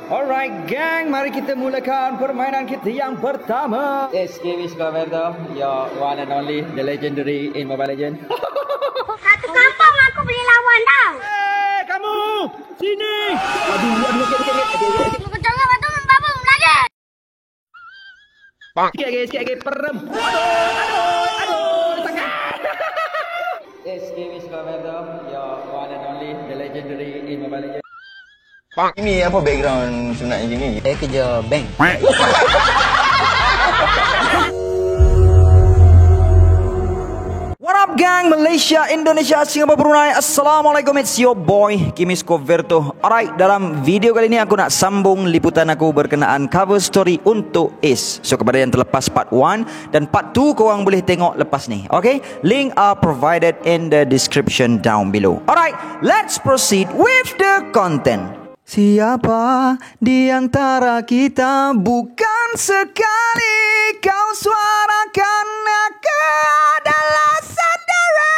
Alright gang, mari kita mulakan permainan kita yang pertama. Yes, Kiwi Scoverdo, your one and only, the legendary in Mobile Legends. Satu kampung aku boleh lawan tau. Kamu, sini. Kecongan batu membabung lagi. Sikit lagi, perem. Aduh, sangat. Yes, Kiwi Scoverdo, your one and only, the legendary in Mobile Legends. Ini apa background sebenarnya gini? Saya kerja bank. What up gang, Malaysia, Indonesia, Singapura, Brunei. Assalamualaikum, it's your boy Kimi Scoverdo. Alright, dalam video kali ini aku nak sambung liputan aku berkenaan cover story untuk Ace. So kepada yang terlepas part 1 dan part 2 korang boleh tengok lepas ni. Okay, link are provided in the description down below. Alright, let's proceed with the content. Siapa di antara kita bukan sekali kau suarakan aku adalah sandaran.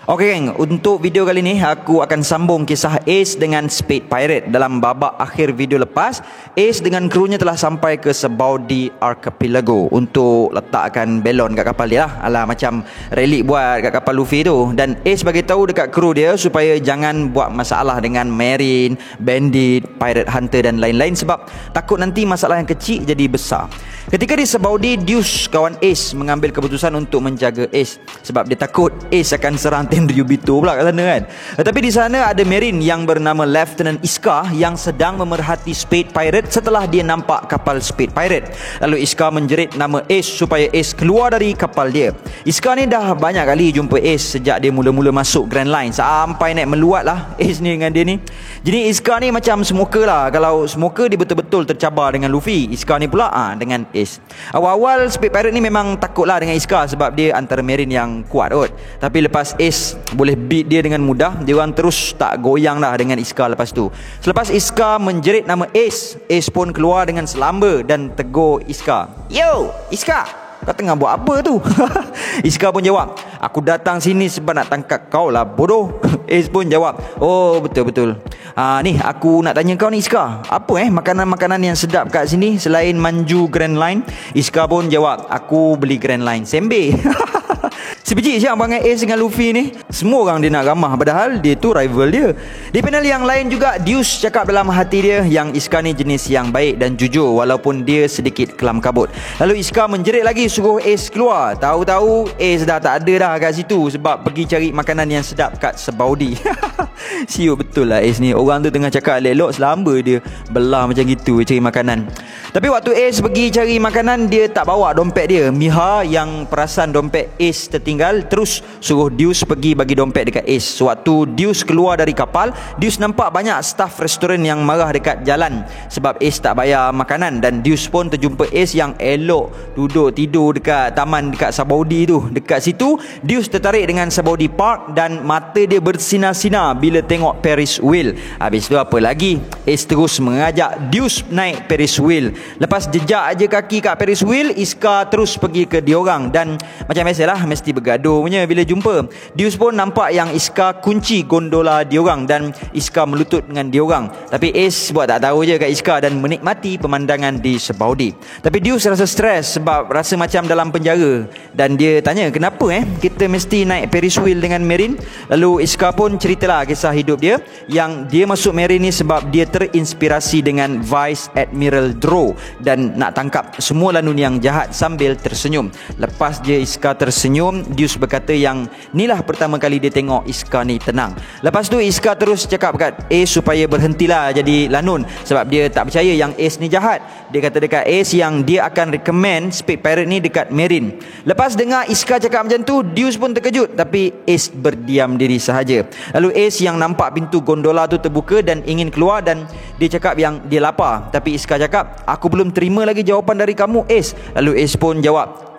Okey geng, untuk video kali ni aku akan sambung kisah Ace dengan Spade Pirate. Dalam babak akhir video lepas, Ace dengan krunya telah sampai ke Sabaudi Archipelago untuk letakkan belon kat kapal dia lah. Alah macam relik buat kat kapal Luffy tu. Dan Ace bagi tahu dekat kru dia supaya jangan buat masalah dengan Marine, Bandit, Pirate Hunter dan lain-lain sebab takut nanti masalah yang kecil jadi besar. Ketika di Sabaudi, Deuce kawan Ace mengambil keputusan untuk menjaga Ace sebab dia takut Ace akan serang Tenryubito pula kat sana kan. Tetapi di sana ada Marine yang bernama Lieutenant Iska yang sedang memerhati Spade Pirate setelah dia nampak kapal Spade Pirate. Lalu Iska menjerit nama Ace supaya Ace keluar dari kapal dia. Iska ni dah banyak kali jumpa Ace sejak dia mula-mula masuk Grand Line sampai naik meluat lah Ace ni dengan dia ni. Jadi Iska ni macam smoker lah. Kalau smoker dia betul-betul tercabar dengan Luffy, Iska ni pula dengan Ace. Awal-awal Spade Pirate ni memang takut lah dengan Iska sebab dia antara Marine yang kuat kot. Tapi lepas Ace boleh beat dia dengan mudah, dia orang terus tak goyang dah dengan Iska lepas tu. Selepas Iska menjerit nama Ace, Ace pun keluar dengan selamba dan tegur Iska. Yo, Iska, kau tengah buat apa tu? Iska pun jawab, aku datang sini sebab nak tangkap kau lah bodoh. Ace pun jawab, oh betul-betul. Ni aku nak tanya kau ni Iska, apa makanan-makanan yang sedap kat sini selain manju Grand Line? Iska pun jawab, aku beli Grand Line sembe. Sebiji siap banget Ace dengan Luffy ni. Semua orang dia nak ramah padahal dia tu rival dia. Di panel yang lain juga Deuce cakap dalam hati dia yang Iska ni jenis yang baik dan jujur walaupun dia sedikit kelam kabut. Lalu Iska menjerit lagi suruh Ace keluar. Tahu-tahu Ace dah tak ada dah kat situ sebab pergi cari makanan yang sedap kat Sabaudi. Siuk betul lah Ace ni. Orang tu tengah cakap elok selamba dia belah macam gitu cari makanan. Tapi waktu Ace pergi cari makanan, dia tak bawa dompet dia. Miha yang perasan dompet Ace tertinggal terus suruh Deuce pergi bagi dompet dekat Ace. Sewaktu Deuce keluar dari kapal, Deuce nampak banyak staf restoran yang marah dekat jalan sebab Ace tak bayar makanan. Dan Deuce pun terjumpa Ace yang elok duduk tidur dekat taman dekat Sabaudi tu. Dekat situ Deuce tertarik dengan Sabaudi Park dan mata dia bersinar-sinar bila tengok Ferris wheel. Habis tu apa lagi, Ace terus mengajak Deuce naik Ferris wheel. Lepas jejak aja kaki kat Ferris wheel, Iska terus pergi ke diorang. Dan macam biasalah mesti bergaduh punya bila jumpa. Deuce pun nampak yang Iska kunci gondola diorang dan Iska melutut dengan diorang. Tapi Ace buat tak tahu je kat Iska dan menikmati pemandangan di Sabaudi. Tapi Deuce rasa stres sebab rasa macam dalam penjara. Dan dia tanya kenapa kita mesti naik Ferris wheel dengan Marine. Lalu Iska pun ceritalah kisah hidup dia yang dia masuk Marine ni sebab dia terinspirasi dengan Vice Admiral Drow dan nak tangkap semua lanun yang jahat sambil tersenyum. Lepas je Iska tersenyum, Deuce berkata yang inilah pertama kali dia tengok Iska ni tenang. Lepas tu Iska terus cakap kat Ace supaya berhentilah jadi lanun sebab dia tak percaya yang Ace ni jahat. Dia kata dekat Ace yang dia akan recommend Spade Pirate ni dekat Marine. Lepas dengar Iska cakap macam tu, Deuce pun terkejut tapi Ace berdiam diri sahaja. Lalu Ace yang nampak pintu gondola tu terbuka dan ingin keluar dan dia cakap yang dia lapar. Tapi Iska cakap, aku belum terima lagi jawapan dari kamu Ace. Lalu Ace pun jawab,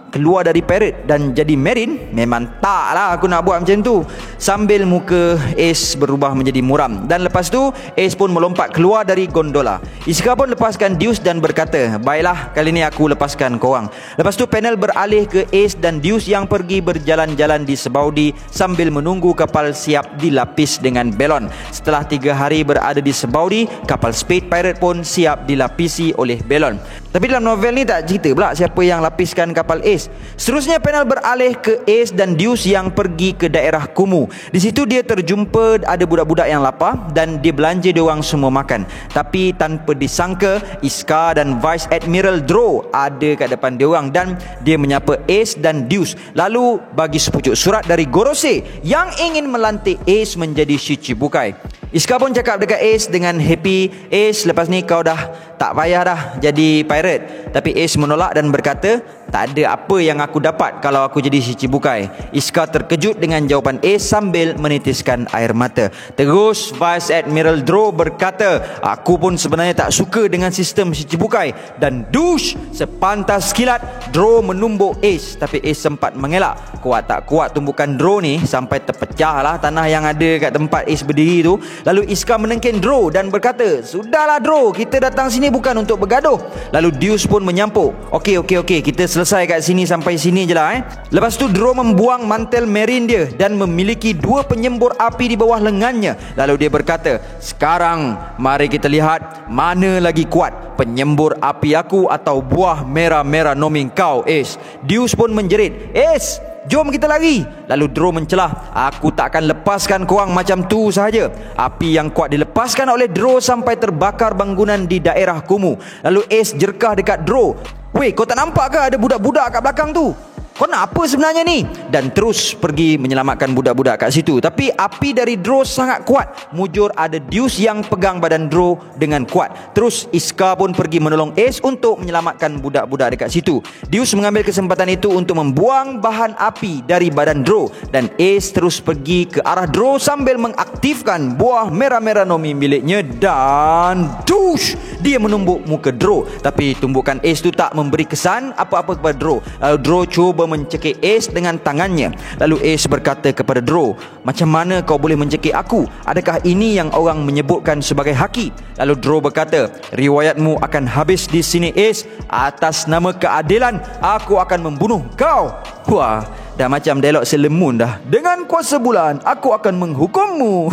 keluar dari pirate dan jadi marine? Memang tak lah aku nak buat macam tu. Sambil muka Ace berubah menjadi muram. Dan lepas tu Ace pun melompat keluar dari gondola. Iskar pun lepaskan Deuce dan berkata, baiklah, kali ni aku lepaskan korang. Lepas tu panel beralih ke Ace dan Deuce yang pergi berjalan-jalan di sebaudi sambil menunggu kapal siap dilapis dengan belon. Setelah 3 hari berada di sebaudi, kapal Spade Pirate pun siap dilapisi oleh belon. Tapi dalam novel ni tak cerita pula siapa yang lapiskan kapal Ace. Seterusnya panel beralih ke Ace dan Deuce yang pergi ke daerah kumuh. Di situ dia terjumpa ada budak-budak yang lapar dan dia belanja diorang semua makan. Tapi tanpa disangka, Iskar dan Vice Admiral Drow ada kat depan diorang dan dia menyapa Ace dan Deuce. Lalu bagi sepucuk surat dari Gorosei yang ingin melantik Ace menjadi Shichibukai. Iskar pun cakap dekat Ace dengan happy, Ace, lepas ni kau dah tak payah dah jadi pirate. Tapi Ace menolak dan berkata, tak ada apa yang aku dapat kalau aku jadi Shichibukai. Iskar terkejut dengan jawapan Ace sambil menitiskan air mata. Terus Vice Admiral Drow berkata, aku pun sebenarnya tak suka dengan sistem Shichibukai. Dan dush, sepantas kilat Drow menumbuk Ace. Tapi Ace sempat mengelak. Kuat tak kuat tumbukan Drow ni sampai terpecah lah tanah yang ada kat tempat Ace berdiri tu. Lalu Iskar menengking Drow dan berkata, sudahlah Drow, kita datang sini bukan untuk bergaduh. Lalu Deuce pun menyampuk, Okey, kita selesai kat sini sampai sini je lah. Lepas tu Drow membuang mantel marine dia dan memiliki 2 penyembur api di bawah lengannya. Lalu dia berkata, sekarang mari kita lihat mana lagi kuat, penyembur api aku atau buah merah-merah noming kau, Ace. Deuce pun menjerit, Ace, jom kita lari. Lalu Drow mencelah, aku tak akan lepaskan korang macam tu sahaja. Api yang kuat dilepaskan oleh Drow sampai terbakar bangunan di daerah kumuh. Lalu Ace jerkah dekat Drow, weh, kau tak nampak ke ada budak-budak kat belakang tu? Kau nak apa sebenarnya ni? Dan terus pergi menyelamatkan budak-budak kat situ. Tapi api dari Drow sangat kuat. Mujur ada Deuce yang pegang badan Drow dengan kuat. Terus Iskar pun pergi menolong Ace untuk menyelamatkan budak-budak dekat situ. Deuce mengambil kesempatan itu untuk membuang bahan api dari badan Drow. Dan Ace terus pergi ke arah Drow sambil mengaktifkan buah merah-merah nomi miliknya. Dan dush, dia menumbuk muka Drow. Tapi tumbukan Ace tu tak memberi kesan apa-apa kepada Drow. Lalu Drow cuba mencekik Ace dengan tangannya. Lalu Ace berkata kepada Drow, macam mana kau boleh mencekik aku? Adakah ini yang orang menyebutkan sebagai haki? Lalu Drow berkata, riwayatmu akan habis di sini Ace. Atas nama keadilan, aku akan membunuh kau. Wah, dah macam dialog Selemun dah. Dengan kuasa bulan, aku akan menghukummu.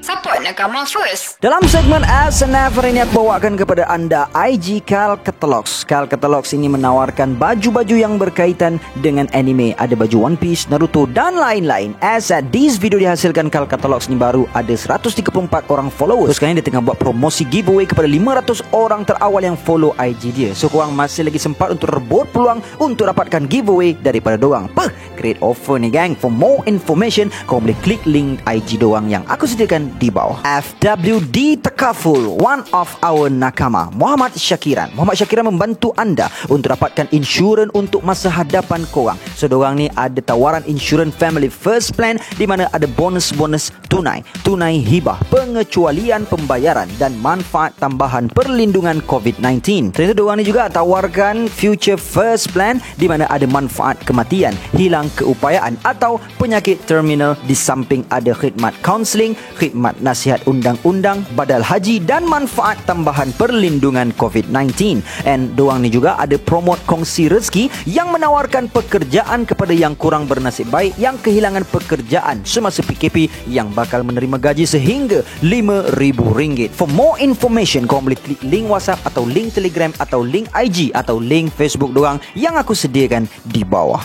Siapa nak come first? Dalam segmen SNF hari ini aku bawakan kepada anda IG Cal Catalogs. Cal Catalogs ini menawarkan baju-baju yang berkaitan dengan anime. Ada baju One Piece, Naruto dan lain-lain. As at this video dihasilkan Cal Catalogs ni baru ada 134 orang followers. Terus sekarang dia tengah buat promosi giveaway kepada 500 orang terawal yang follow IG dia. So korang masih lagi sempat untuk rebut peluang untuk dapatkan giveaway daripada dorang. Great offer ni gang. For more information, korang boleh klik link IG dorang yang aku sediakan di bawah. FWD Takaful, one of our nakama, Muhammad Syakiran. Muhammad Syakiran membantu anda untuk dapatkan insurans untuk masa hadapan korang. So dorang ni ada tawaran insurans family first plan di mana ada bonus-bonus tunai hibah, pengecualian pembayaran dan manfaat tambahan perlindungan COVID-19. Selain itu dorang ni juga tawarkan future first plan di mana ada manfaat kematian, hilang keupayaan atau penyakit terminal, di samping ada khidmat kaunseling, khidmat nasihat undang-undang, badal haji dan manfaat tambahan perlindungan COVID-19. And dorang ni juga ada promote kongsi rezeki yang menawarkan pekerjaan kepada yang kurang bernasib baik yang kehilangan pekerjaan semasa PKP yang bakal menerima gaji sehingga RM5,000. For more information, korang boleh klik link WhatsApp atau link Telegram atau link IG atau link Facebook dorang yang aku sediakan di bawah.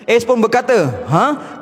Ace pun berkata,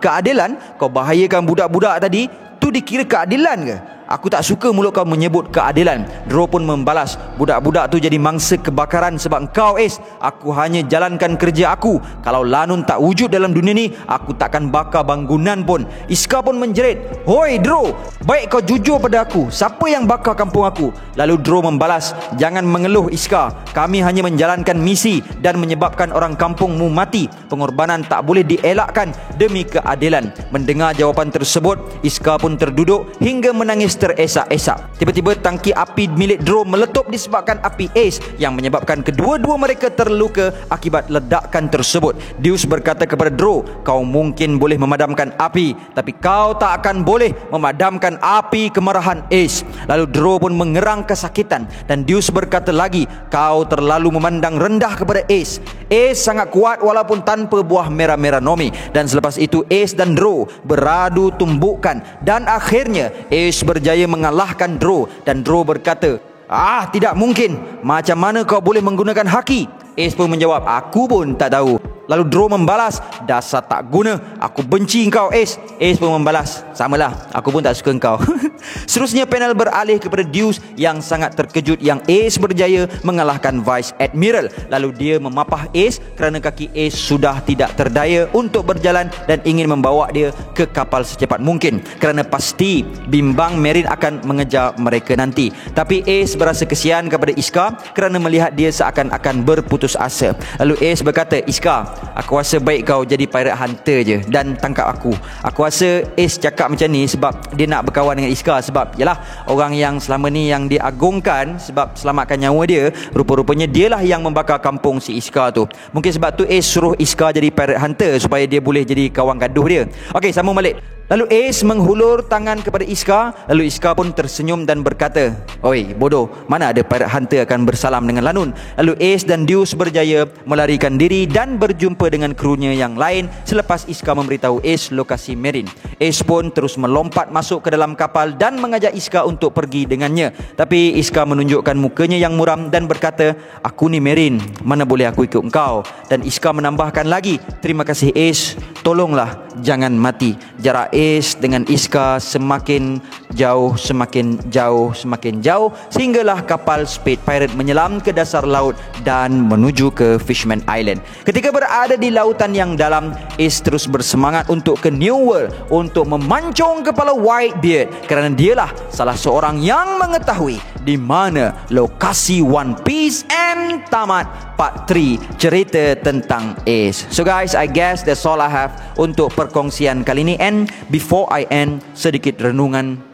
keadilan? Kau bahayakan budak-budak tadi, tu dikira keadilan ke? Aku tak suka mulut kau menyebut keadilan. Draw pun membalas, budak-budak tu jadi mangsa kebakaran sebab kau Ace. Aku hanya jalankan kerja aku. Kalau Lanun tak wujud dalam dunia ni, aku takkan bakar bangunan pun. Iska pun menjerit, hoi Draw, baik kau jujur pada aku, siapa yang bakar kampung aku? Lalu Draw membalas, jangan mengeluh Iska, kami hanya menjalankan misi dan menyebabkan orang kampungmu mati. Pengorbanan tak boleh dielakkan demi keadilan. Mendengar jawapan tersebut, Iska pun terduduk hingga menangis teresak-esak. Tiba-tiba tangki api milik Draw meletup disebabkan api Ace yang menyebabkan kedua-dua mereka terluka akibat ledakan tersebut. Deus berkata kepada Draw, kau mungkin boleh memadamkan api, tapi kau tak akan boleh memadamkan api kemarahan Ace. Lalu Draw pun mengerang kesakitan dan Deus berkata lagi, kau terlalu memandang rendah kepada Ace. Ace sangat kuat walaupun tanpa buah merah-merah Nomi. Dan selepas itu Ace dan Draw beradu tumbukan dan akhirnya Ace berjaya mengalahkan Draw. Dan Draw berkata, tidak mungkin, macam mana kau boleh menggunakan haki? Ace pun menjawab, aku pun tak tahu. Lalu Draw membalas, dasar tak guna, aku benci kau Ace. Ace pun membalas, samalah, aku pun tak suka kau. Seterusnya panel beralih kepada Deus yang sangat terkejut yang Ace berjaya mengalahkan Vice Admiral. Lalu dia memapah Ace kerana kaki Ace sudah tidak terdaya untuk berjalan dan ingin membawa dia ke kapal secepat mungkin kerana pasti bimbang Marine akan mengejar mereka nanti. Tapi Ace berasa kesian kepada Iska kerana melihat dia seakan-akan berputus asa. Lalu Ace berkata, Iska, aku rasa baik kau jadi pirate hunter je dan tangkap aku. Aku rasa Ace cakap macam ni sebab dia nak berkawan dengan Iska. Sebab yalah, orang yang selama ni yang diagungkan sebab selamatkan nyawa dia, rupa-rupanya dialah yang membakar kampung si Iska tu. Mungkin sebab tu Ace suruh Iska jadi pirate hunter supaya dia boleh jadi kawan gaduh dia. Okey, sambung balik. Lalu Ace menghulur tangan kepada Iska. Lalu Iska pun tersenyum dan berkata, oi bodoh, mana ada pirate hunter akan bersalam dengan Lanun. Lalu Ace dan Deus berjaya melarikan diri dan berjumpa dengan krunya yang lain selepas Iska memberitahu Ace lokasi Marine. Ace pun terus melompat masuk ke dalam kapal dan mengajak Iska untuk pergi dengannya. Tapi Iska menunjukkan mukanya yang muram dan berkata, aku ni Marine, mana boleh aku ikut engkau. Dan Iska menambahkan lagi, terima kasih Ace, tolonglah jangan mati. Jarak Ace dengan Iska semakin jauh, semakin jauh, semakin jauh, sehinggalah kapal Spade Pirate menyelam ke dasar laut dan menuju ke Fishman Island. Ketika berada di lautan yang dalam, Ace terus bersemangat untuk ke New World untuk memancung kepala Whitebeard kerana dialah salah seorang yang mengetahui di mana lokasi One Piece and tamat part 3 cerita tentang Ace. So guys, I guess that's all I have untuk perkongsian kali ini. And before I end, sedikit renungan.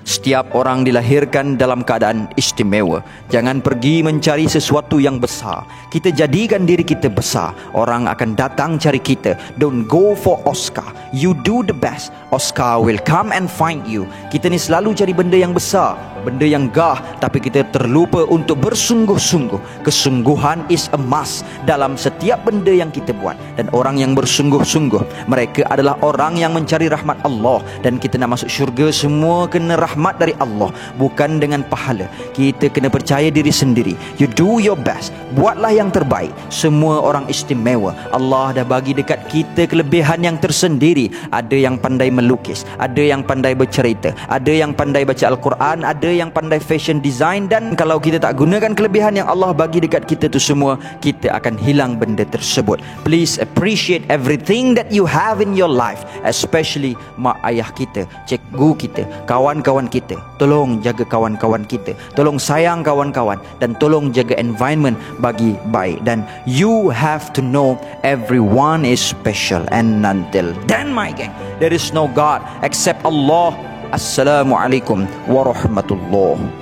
Setiap orang dilahirkan dalam keadaan istimewa. Jangan pergi mencari sesuatu yang besar. Kita jadikan diri kita besar, orang akan datang cari kita. Don't go for Oscar, you do the best, Oscar will come and find you. Kita ni selalu cari benda yang besar, benda yang gah, tapi kita terlupa untuk bersungguh-sungguh. Kesungguhan is a must dalam setiap benda yang kita buat. Dan orang yang bersungguh-sungguh, mereka adalah orang yang mencari rahmat Allah. Dan kita nak masuk syurga semua kena rahmat dari Allah, bukan dengan pahala. Kita kena percaya diri sendiri. You do your best, buatlah yang terbaik. Semua orang istimewa. Allah dah bagi dekat kita kelebihan yang tersendiri. Ada yang pandai melukis, ada yang pandai bercerita, ada yang pandai baca Al-Quran, ada yang pandai fashion design. Dan kalau kita tak gunakan kelebihan yang Allah bagi dekat kita tu semua, kita akan hilang benda tersebut. Please appreciate everything that you have in your life, especially mak ayah kita, cikgu kita, kawan-kawan kita. Tolong jaga kawan-kawan kita, tolong sayang kawan-kawan, dan tolong jaga environment bagi baik. Dan you have to know everyone is special. And until then, my gang, there is no God except Allah. Assalamualaikum warahmatullahi